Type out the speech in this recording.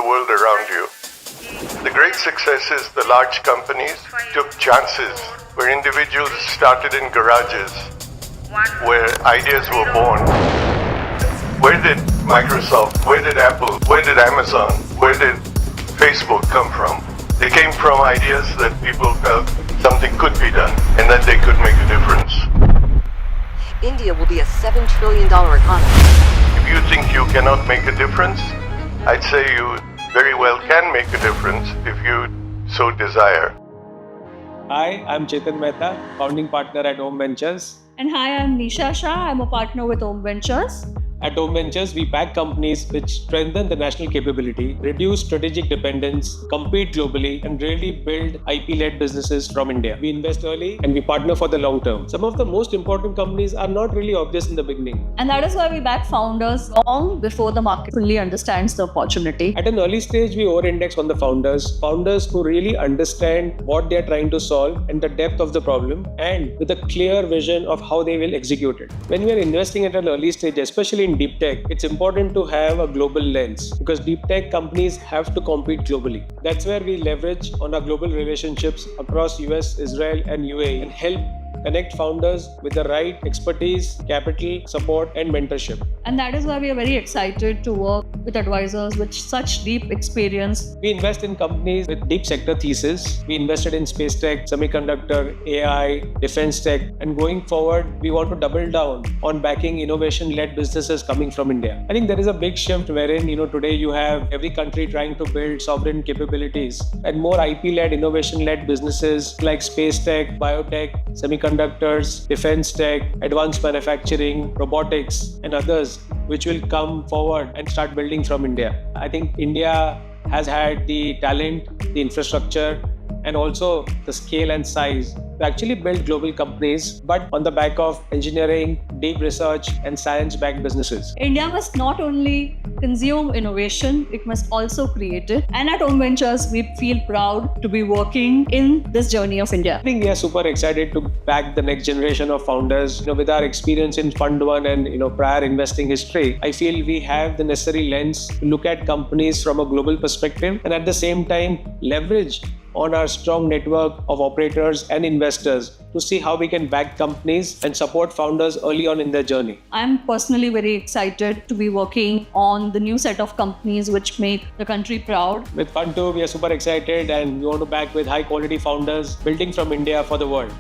world around you. The great successes, the large companies, took chances where individuals started in garages, where ideas were born. Where did Microsoft, where did Apple, where did Amazon, where did Facebook come from? They came from ideas that people felt something could be done and that they could make a difference. India will be a $7 trillion economy. If you think you cannot make a difference, I'd say you very well can make a difference if you so desire. Hi, I'm Chetan Mehta, founding partner at Aum Ventures. And hi, I'm Nisha Shah. I'm a partner with Aum Ventures. At Aum Ventures, we back companies which strengthen the national capability, reduce strategic dependence, compete globally, and really build IP-led businesses from India. We invest early and we partner for the long term. Some of the most important companies are not really obvious in the beginning. And that is why we back founders long before the market fully understands the opportunity. At an early stage, we over-index on the founders who really understand what they are trying to solve and the depth of the problem, and with a clear vision of how they will execute it. When we are investing at an early stage, especially in deep tech, it's important to have a global lens because deep tech companies have to compete globally. That's where we leverage on our global relationships across US, Israel, and UAE and help connect founders with the right expertise, capital, support, and mentorship. And that is why we are very excited to work with advisors with such deep experience. We invest in companies with deep sector thesis. We invested in Spacetech, Semiconductor, AI, Defencetech, and going forward, we want to double down on backing innovation-led businesses coming from India. I think there is a big shift wherein, today you have every country trying to build sovereign capabilities and more IP-led, innovation-led businesses like Spacetech, Biotech, Semiconductors, Defencetech, advanced manufacturing, robotics, and others which will come forward and start building from India. I think India has had the talent, the infrastructure, and also the scale and size to actually build global companies, but on the back of engineering, deep research, and science-backed businesses. India must not only consume innovation, it must also create it. And at Aum Ventures, we feel proud to be working in this journey of India. I think we are super excited to back the next generation of founders. With our experience in Fund 1 and prior investing history, I feel we have the necessary lens to look at companies from a global perspective and at the same time leverage on our strong network of operators and investors to see how we can back companies and support founders early on in their journey. I'm personally very excited to be working on the new set of companies which make the country proud. With Fund 2, we are super excited and we want to back with high quality founders building from India for the world.